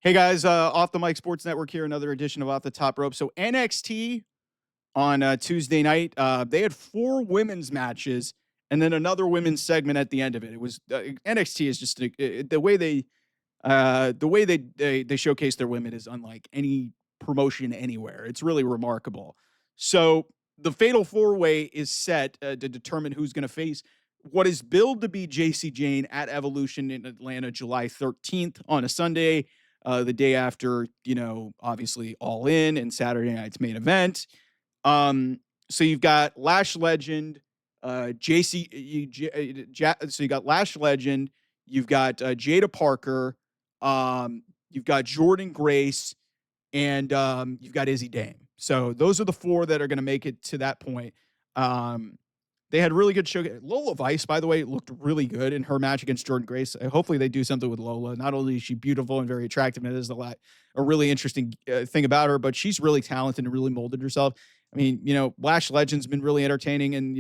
Hey guys, Off the Mic Sports Network here, another edition of Off the Top Rope. So NXT on Tuesday night, they had 4 women's matches and then another women's segment at the end of it. It was NXT is just the way they showcase their women is unlike any promotion anywhere. It's really remarkable. So the Fatal 4-Way is set to determine who's going to face what is billed to be JC Jane at Evolution in Atlanta, July 13th on a Sunday, the day after, obviously All In and Saturday night's main event. So you've got Lash Legend, so you got Lash Legend, you've got Jada Parker, you've got Jordan Grace, and you've got Izzy Dame. So those are the 4 that are going to make it to that point. They had really good show. Lola Vice, by the way, looked really good in her match against Jordan Grace. Hopefully they do something with Lola. Not only is she beautiful and very attractive, and it is a really interesting thing about her, but she's really talented and really molded herself. I mean, Lash Legend's been really entertaining, and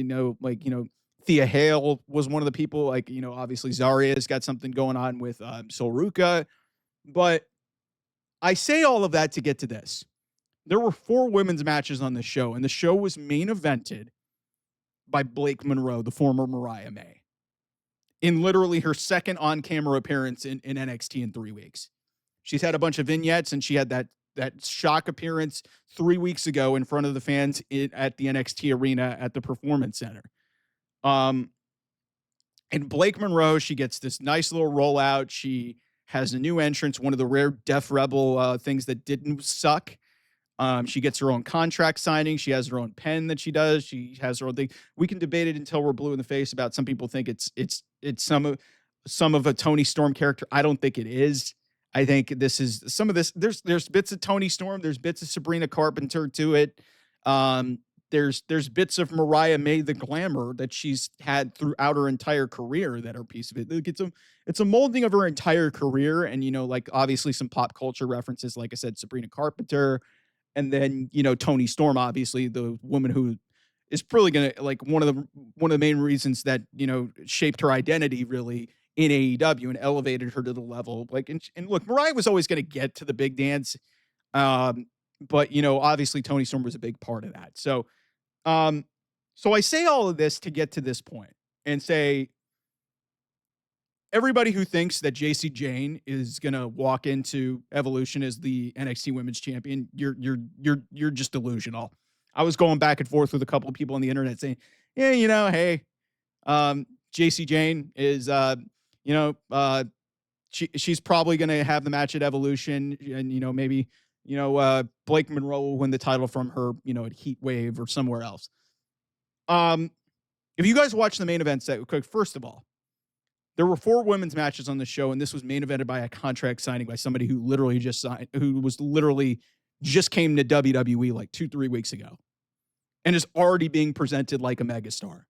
Thea Hale was one of the people. Obviously Zaria's got something going on with Solruka, but I say all of that to get to this. There were 4 women's matches on the show, and the show was main evented by Blake Monroe, the former Mariah May, in literally her second on-camera appearance in NXT in 3 weeks. She's had a bunch of vignettes, and she had that shock appearance 3 weeks ago in front of the fans at the NXT arena at the Performance Center. And Blake Monroe, she gets this nice little rollout. She has a new entrance, one of the rare Def Rebel things that didn't suck. She gets her own contract signing. She has her own pen that she does. She has her own thing. We can debate it until we're blue in the face about some people think it's some of a Toni Storm character. I don't think it is. I think this is some of this. There's bits of Toni Storm. There's bits of Sabrina Carpenter to it. There's bits of Mariah May, the glamour that she's had throughout her entire career that are a piece of it. Look, it's a molding of her entire career. And, obviously some pop culture references, like I said, Sabrina Carpenter. And then, Toni Storm, obviously the woman who is probably going to one of the main reasons that, shaped her identity really in AEW and elevated her to the level. And look, Mariah was always going to get to the big dance. But, obviously Toni Storm was a big part of that. So I say all of this to get to this point and say, everybody who thinks that JC Jane is going to walk into Evolution as the NXT Women's Champion, you're just delusional. I was going back and forth with a couple of people on the internet saying, yeah, hey, JC Jane is, she's probably going to have the match at Evolution, and maybe Blake Monroe will win the title from her, at Heat Wave or somewhere else. If you guys watch the main event set, first of all, there were 4 women's matches on the show, and this was main evented by a contract signing by somebody who just came to WWE like 2-3 weeks ago and is already being presented like a megastar.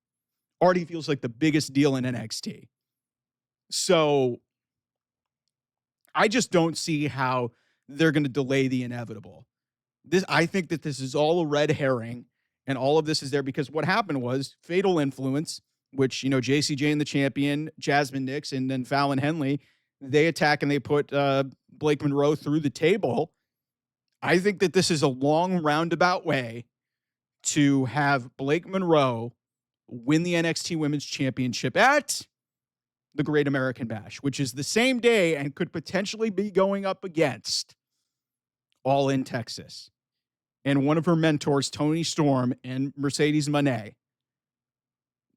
Already feels like the biggest deal in NXT. So I just don't see how they're going to delay the inevitable. I think that this is all a red herring, and all of this is there because what happened was Fatal Influence, which, JC Jane, the champion, Jasmine Nix, and then Fallon Henley, they attack and they put Blake Monroe through the table. I think that this is a long roundabout way to have Blake Monroe win the NXT Women's Championship at the Great American Bash, which is the same day and could potentially be going up against All In Texas. And one of her mentors, Toni Storm and Mercedes Moné.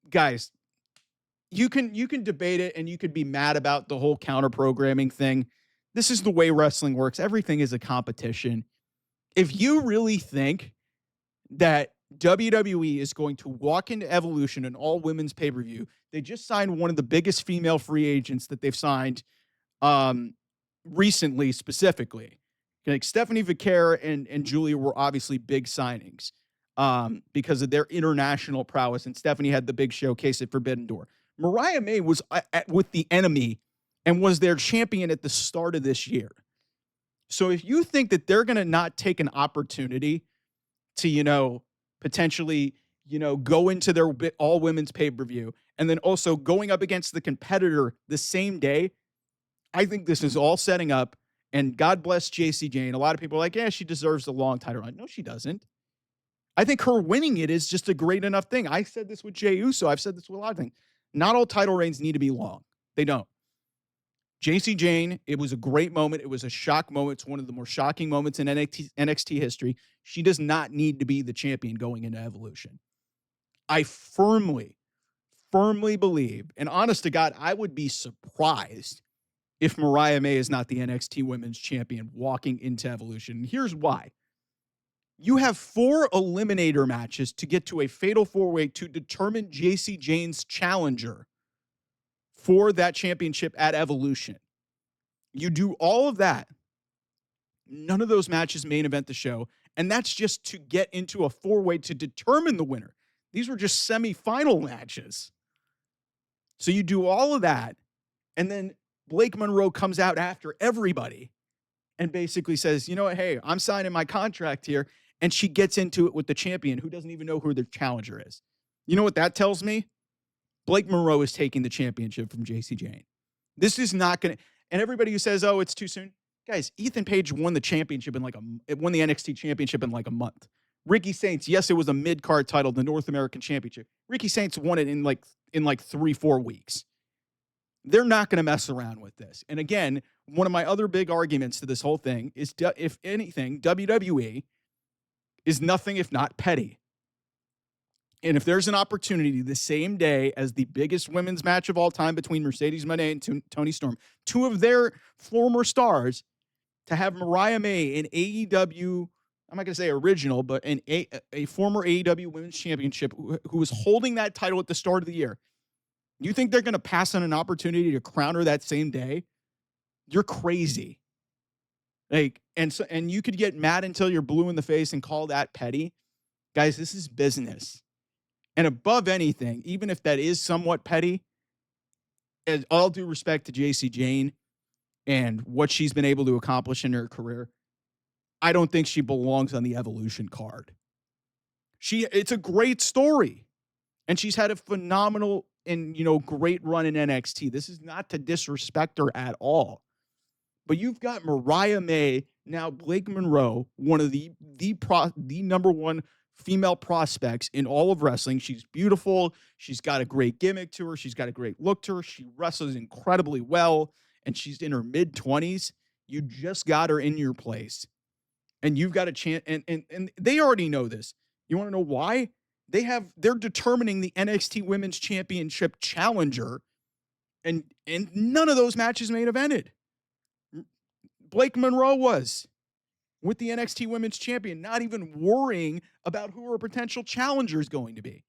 Guys, you can debate it and you could be mad about the whole counter programming thing. This is the way wrestling works. Everything is a competition. If you really think that WWE is going to walk into Evolution, an all women's pay-per-view, they just signed one of the biggest female free agents that they've signed recently specifically. Like Stephanie Vicaire and Julia were obviously big signings. Because of their international prowess. And Stephanie had the big showcase at Forbidden Door. Mariah May was with the Enemy and was their champion at the start of this year. So if you think that they're going to not take an opportunity to, potentially, go into their all women's pay-per-view and then also going up against the competitor the same day, I think this is all setting up And God bless JC Jane. A lot of people are like, yeah, she deserves a long title run. No, she doesn't. I think her winning it is just a great enough thing. I said this with Jey Uso. I've said this with a lot of things. Not all title reigns need to be long. They don't. JC Jane, it was a great moment. It was a shock moment. It's one of the more shocking moments in NXT history. She does not need to be the champion going into Evolution. I firmly believe, and honest to God, I would be surprised if Mariah May is not the NXT Women's Champion walking into Evolution. And here's why. You have 4 eliminator matches to get to a fatal 4-way to determine JC Jane's challenger for that championship at Evolution. You do all of that. None of those matches main event the show. And that's just to get into a 4-way to determine the winner. These were just semifinal matches. So you do all of that. And then Blake Monroe comes out after everybody and basically says, you know what? Hey, I'm signing my contract here. And she gets into it with the champion who doesn't even know who their challenger is. You know what that tells me? Blake Monroe is taking the championship from JC Jane. This is not going to, and everybody who says, oh, it's too soon. Guys, Ethan Page won the championship won the NXT championship in like a month. Ricky Saints, yes, it was a mid-card title, the North American Championship. Ricky Saints won it in like 3-4 weeks. They're not going to mess around with this. And again, one of my other big arguments to this whole thing is, if anything, WWE is nothing if not petty. And if there's an opportunity the same day as the biggest women's match of all time between Mercedes Moné and Toni Storm, 2 of their former stars, to have Mariah May, an AEW, I'm not going to say original, but a former AEW Women's Championship who was holding that title at the start of the year, you think they're going to pass on an opportunity to crown her that same day? You're crazy. And you could get mad until you're blue in the face and call that petty. Guys, this is business. And above anything, even if that is somewhat petty, as all due respect to JC Jane and what she's been able to accomplish in her career, I don't think she belongs on the Evolution card. It's a great story. And she's had a phenomenal and, great run in NXT. This is not to disrespect her at all. But you've got Mariah May, now Blake Monroe, one of the number one female prospects in all of wrestling. She's beautiful. She's got a great gimmick to her. She's got a great look to her. She wrestles incredibly well, and she's in her mid-20s. You just got her in your place, and you've got a chance. And they already know this. You want to know why? They're determining the NXT Women's Championship challenger, and none of those matches main evented. Blake Monroe was with the NXT Women's Champion, not even worrying about who her potential challenger is going to be.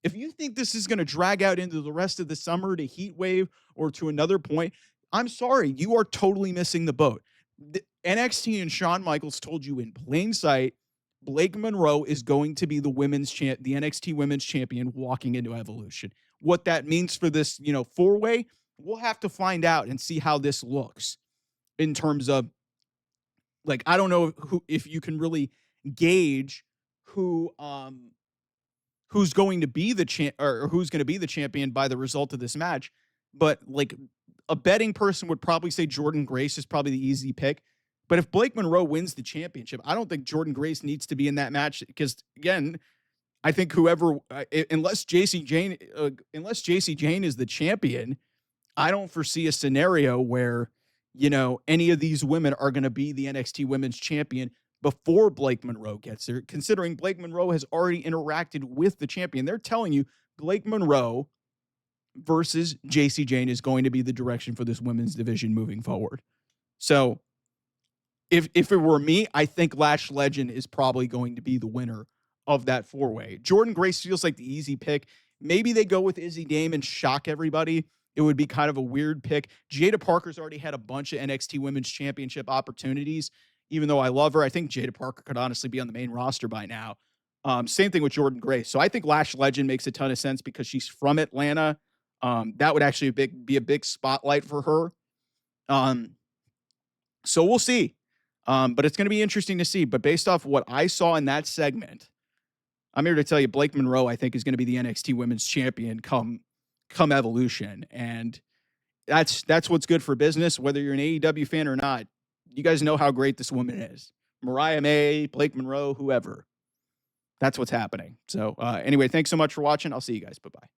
If you think this is going to drag out into the rest of the summer to Heat Wave or to another point, I'm sorry, you are totally missing the boat. The NXT and Shawn Michaels told you in plain sight, Blake Monroe is going to be the NXT Women's Champion walking into Evolution. What that means for this, 4-way, we'll have to find out and see how this looks in terms of, I don't know if you can really gauge who's going to be the champion by the result of this match. But a betting person would probably say Jordynne Grace is probably the easy pick. But if Blake Monroe wins the championship, I don't think Jordynne Grace needs to be in that match because, again, I think unless JC Jane is the champion, I don't foresee a scenario where, any of these women are going to be the NXT Women's Champion before Blake Monroe gets there, considering Blake Monroe has already interacted with the champion. They're telling you Blake Monroe versus JC Jane is going to be the direction for this women's division moving forward. So if it were me, I think Lash Legend is probably going to be the winner of that 4-way. Jordynne Grace feels like the easy pick. Maybe they go with Izzy Dame and shock everybody. It would be kind of a weird pick. Jada Parker's already had a bunch of NXT Women's Championship opportunities. Even though I love her, I think Jada Parker could honestly be on the main roster by now. Same thing with Jordynne Grace. So I think Lash Legend makes a ton of sense because she's from Atlanta. That would actually be a big spotlight for her. So we'll see. But it's going to be interesting to see. But based off what I saw in that segment, I'm here to tell you Blake Monroe, I think, is going to be the NXT Women's Champion come Evolution. And that's what's good for business. Whether you're an AEW fan or not, you guys know how great this woman is. Mariah May, Blake Monroe, whoever. That's what's happening. So anyway, thanks so much for watching. I'll see you guys. Bye-bye.